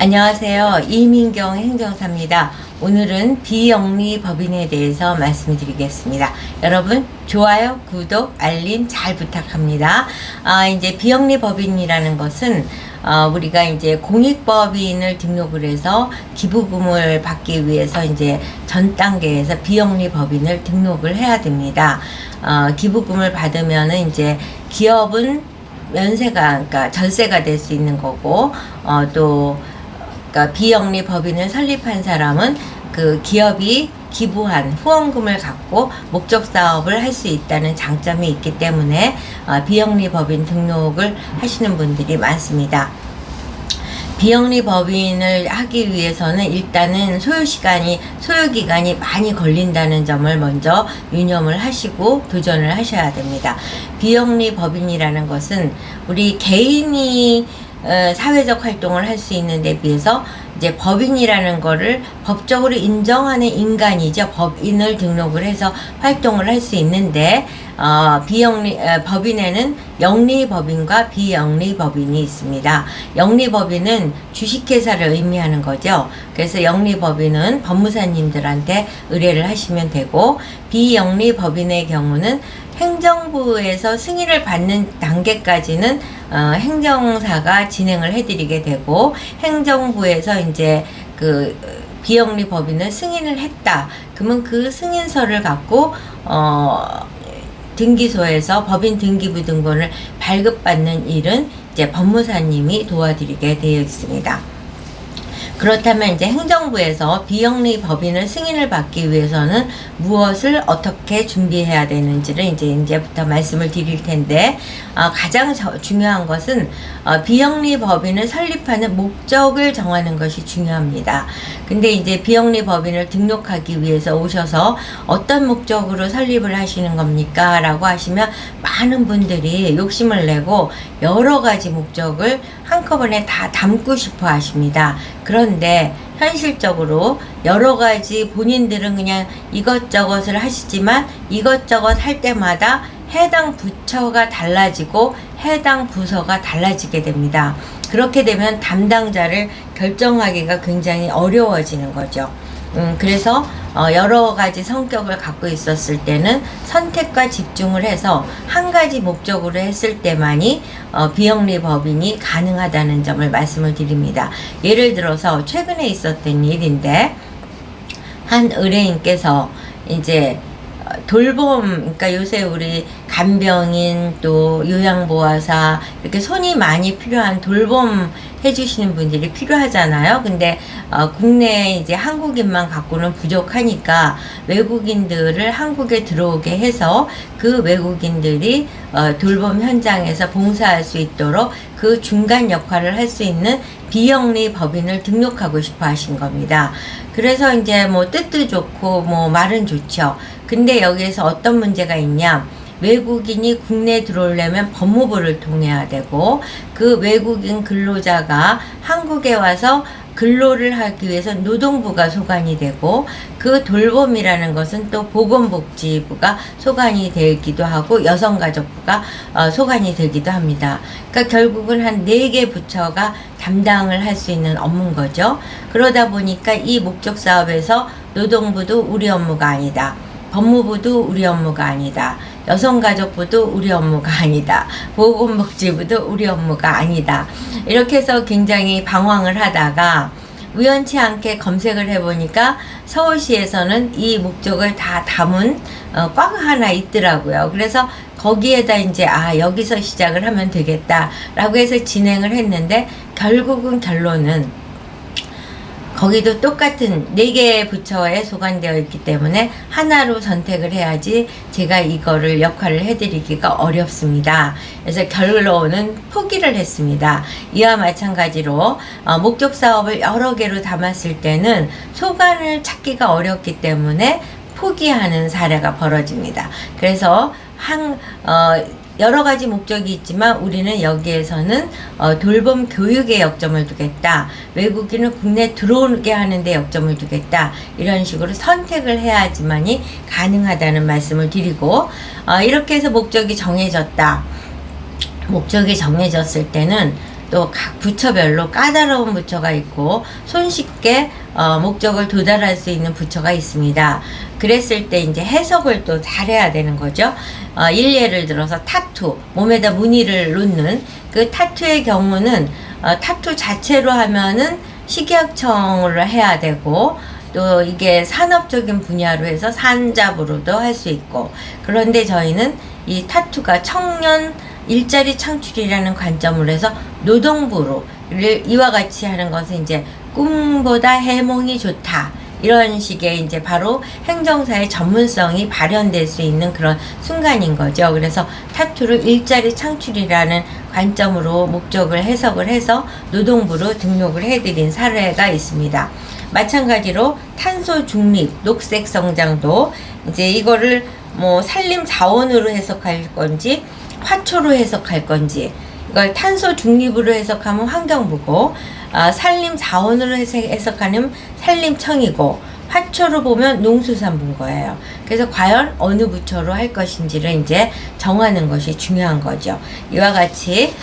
안녕하세요. 이민경 행정사입니다. 오늘은 비영리 법인에 대해서 말씀드리겠습니다. 여러분, 좋아요, 구독, 알림 잘 부탁합니다. 이제 비영리 법인이라는 것은 우리가 이제 공익법인을 등록을 해서 기부금을 받기 위해서 이제 전 단계에서 비영리 법인을 등록을 해야 됩니다. 기부금을 받으면은 이제 기업은 그러니까 절세가 될 수 있는 거고, 그러니까 비영리 법인을 설립한 사람은 그 기업이 기부한 후원금을 갖고 목적 사업을 할 수 있다는 장점이 있기 때문에 비영리 법인 등록을 하시는 분들이 많습니다. 비영리 법인을 하기 위해서는 일단은 소요기간이 많이 걸린다는 점을 먼저 유념을 하시고 도전을 하셔야 됩니다. 비영리 법인이라는 것은 우리 개인이 사회적 활동을 할 수 있는 데 비해서 이제 법인이라는 거를 법적으로 인정하는 인간이죠. 법인을 등록을 해서 활동을 할 수 있는데 법인에는 영리법인과 비영리법인이 있습니다. 영리법인은 주식회사를 의미하는 거죠. 그래서 영리법인은 법무사님들한테 의뢰를 하시면 되고, 비영리법인의 경우는 행정부에서 승인을 받는 단계까지는 행정사가 진행을 해드리게 되고, 행정부에서 이제 그 비영리 법인을 승인을 했다. 그러면 그 승인서를 갖고 등기소에서 법인 등기부 등본을 발급받는 일은 이제 법무사님이 도와드리게 되어 있습니다. 그렇다면 이제 행정부에서 비영리 법인을 승인을 받기 위해서는 무엇을 어떻게 준비해야 되는지를 이제부터 말씀을 드릴 텐데, 가장 중요한 것은 비영리 법인을 설립하는 목적을 정하는 것이 중요합니다. 근데 이제 비영리 법인을 등록하기 위해서 오셔서 어떤 목적으로 설립을 하시는 겁니까? 라고 하시면 많은 분들이 욕심을 내고 여러 가지 목적을 한꺼번에 다 담고 싶어 하십니다. 그런데 현실적으로 여러 가지 본인들은 그냥 이것저것을 하시지만 이것저것 할 때마다 해당 부처가 달라지고 해당 부서가 달라지게 됩니다. 그렇게 되면 담당자를 결정하기가 굉장히 어려워지는 거죠. 그래서 여러 가지 성격을 갖고 있었을 때는 선택과 집중을 해서 한 가지 목적으로 했을 때만이 비영리 법인이 가능하다는 점을 말씀을 드립니다. 예를 들어서 최근에 있었던 일인데, 한 의뢰인께서 이제 그러니까 요새 우리 간병인 또 요양보호사 이렇게 손이 많이 필요한 돌봄 해주시는 분들이 필요하잖아요. 근데 국내에 이제 한국인만 갖고는 부족하니까 외국인들을 한국에 들어오게 해서 그 외국인들이 돌봄 현장에서 봉사할 수 있도록 그 중간 역할을 할 수 있는 비영리 법인을 등록하고 싶어 하신 겁니다. 그래서 이제 뭐 뜻도 좋고 뭐 말은 좋죠. 근데 여기에서 어떤 문제가 있냐? 외국인이 국내에 들어오려면 법무부를 통해야 되고, 그 외국인 근로자가 한국에 와서 근로를 하기 위해서 노동부가 소관이 되고, 그 돌봄이라는 것은 또 보건복지부가 소관이 되기도 하고 여성가족부가 소관이 되기도 합니다. 그러니까 결국은 한 4개 부처가 담당을 할 수 있는 업무인 거죠. 그러다 보니까 이 목적 사업에서 노동부도 우리 업무가 아니다, 법무부도 우리 업무가 아니다, 여성가족부도 우리 업무가 아니다, 보건복지부도 우리 업무가 아니다, 이렇게 해서 굉장히 방황을 하다가 우연치 않게 검색을 해보니까 서울시에서는 이 목적을 다 담은 과가 하나 있더라고요. 그래서 거기에다 이제 여기서 시작을 하면 되겠다 라고 해서 진행을 했는데, 결국은 결론은 거기도 똑같은 4개의 부처에 소관되어 있기 때문에 하나로 선택을 해야지 제가 이거를 역할을 해드리기가 어렵습니다. 그래서 결론은 포기를 했습니다. 이와 마찬가지로 목적 사업을 여러 개로 담았을 때는 소관을 찾기가 어렵기 때문에 포기하는 사례가 벌어집니다. 그래서 여러 가지 목적이 있지만 우리는 여기에서는 돌봄 교육에 역점을 두겠다, 외국인을 국내에 들어오게 하는데 역점을 두겠다, 이런 식으로 선택을 해야지만이 가능하다는 말씀을 드리고, 이렇게 해서 목적이 정해졌다. 목적이 정해졌을 때는 또 각 부처별로 까다로운 부처가 있고 손쉽게 목적을 도달할 수 있는 부처가 있습니다. 그랬을 때 이제 해석을 또 잘해야 되는 거죠. 예를 들어서 타투, 몸에다 무늬를 놓는 그 타투의 경우는 타투 자체로 하면은 식약청으로 해야 되고, 또 이게 산업적인 분야로 해서 산잡으로도 할 수 있고, 그런데 저희는 이 타투가 청년 일자리 창출이라는 관점으로 해서 노동부로 이와 같이 하는 것은 이제 꿈보다 해몽이 좋다, 이런 식의 이제 바로 행정사의 전문성이 발현될 수 있는 그런 순간인 거죠. 그래서 타투를 일자리 창출이라는 관점으로 목적을 해석을 해서 노동부로 등록을 해드린 사례가 있습니다. 마찬가지로 탄소 중립, 녹색 성장도 이제 이거를 뭐 산림 자원으로 해석할 건지 화초로 해석할 건지, 이걸 탄소 중립으로 해석하면 환경부고, 산림 자원으로 해석하는 산림청이고, 화초로 보면 농수산부인 거예요. 그래서 과연 어느 부처로 할 것인지를 이제 정하는 것이 중요한 거죠. 이와 같이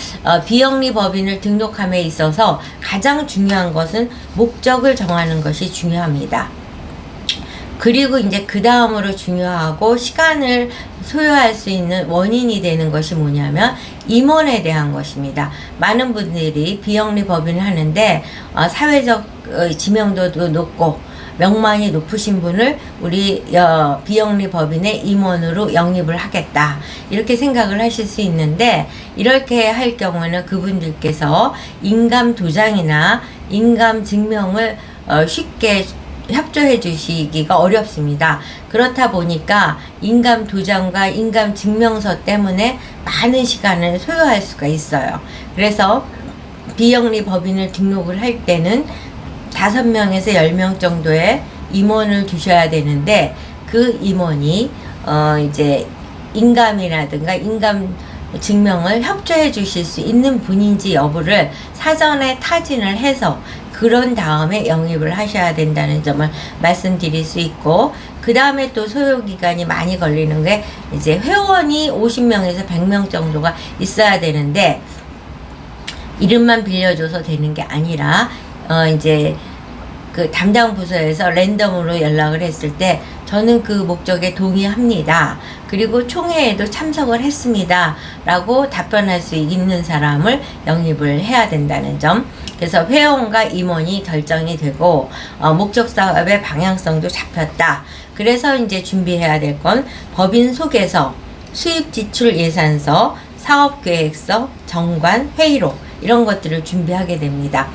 비영리 법인을 등록함에 있어서 가장 중요한 것은 목적을 정하는 것이 중요합니다. 그리고 이제 그 다음으로 중요하고 시간을 소요할 수 있는 원인이 되는 것이 뭐냐면 임원에 대한 것입니다. 많은 분들이 비영리 법인을 하는데 사회적 지명도도 높고 명망이 높으신 분을 우리 비영리 법인의 임원으로 영입을 하겠다, 이렇게 생각을 하실 수 있는데, 이렇게 할 경우는 그분들께서 인감 도장이나 인감 증명을 쉽게 협조해 주시기가 어렵습니다. 그렇다 보니까 인감 도장과 인감 증명서 때문에 많은 시간을 소요할 수가 있어요. 그래서 비영리 법인을 등록을 할 때는 5명에서 10명 정도의 임원을 두셔야 되는데, 그 임원이 이제 인감이라든가 인감 증명을 협조해 주실 수 있는 분인지 여부를 사전에 타진을 해서 그런 다음에 영입을 하셔야 된다는 점을 말씀드릴 수 있고, 그 다음에 또 소요기간이 많이 걸리는 게 이제 회원이 50명에서 100명 정도가 있어야 되는데, 이름만 빌려줘서 되는 게 아니라 이제 그 담당 부서에서 랜덤으로 연락을 했을 때 저는 그 목적에 동의합니다, 그리고 총회에도 참석을 했습니다 라고 답변할 수 있는 사람을 영입을 해야 된다는 점. 그래서 회원과 임원이 결정이 되고 목적 사업의 방향성도 잡혔다. 그래서 이제 준비해야 될 건 법인 속에서 수입 지출 예산서, 사업계획서, 정관, 회의록, 이런 것들을 준비하게 됩니다.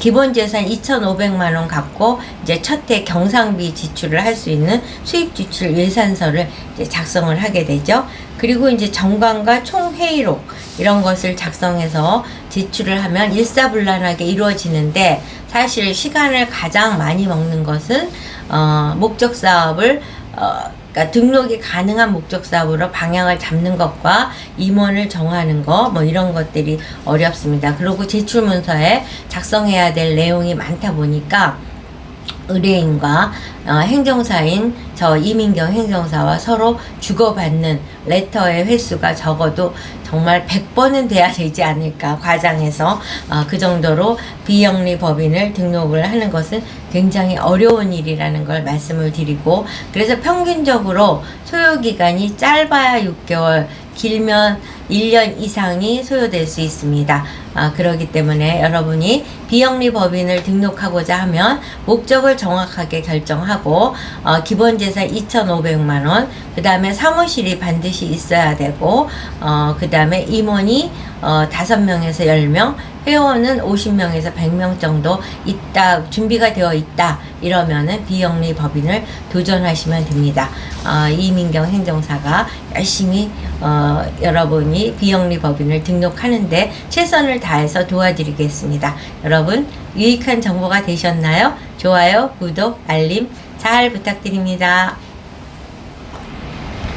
기본 재산 2,500만 원 갖고 이제 첫 해 경상비 지출을 할 수 있는 수입 지출 예산서를 이제 작성을 하게 되죠. 그리고 이제 정관과 총회의록, 이런 것을 작성해서 지출을 하면 일사불란하게 이루어지는데, 사실 시간을 가장 많이 먹는 것은 목적 사업을 그러니까 등록이 가능한 목적 사업으로 방향을 잡는 것과 임원을 정하는 거, 뭐 이런 것들이 어렵습니다. 그리고 제출 문서에 작성해야 될 내용이 많다 보니까 의뢰인과 행정사인 저 이민경 행정사와 서로 주고받는 레터의 횟수가 적어도 정말 100번은 돼야 되지 않을까, 과장해서 그 정도로 비영리 법인을 등록을 하는 것은 굉장히 어려운 일이라는 걸 말씀을 드리고, 그래서 평균적으로 소요기간이 짧아야 6개월, 길면 1년 이상이 소요될 수 있습니다. 그렇기 때문에 여러분이 비영리 법인을 등록하고자 하면 목적을 정확하게 결정하고 기본 재산 2,500만 원, 그 다음에 사무실이 반드시 있어야 되고, 그 다음에 임원이 5명에서 10명, 회원은 50명에서 100명 정도 있다, 준비가 되어 있다, 이러면은 비영리 법인을 도전하시면 됩니다. 이민경 행정사가 열심히 여러분이 비영리 법인을 등록하는데 최선을 다해서 도와드리겠습니다. 여러분 유익한 정보가 되셨나요? 좋아요, 구독, 알림 잘 부탁드립니다.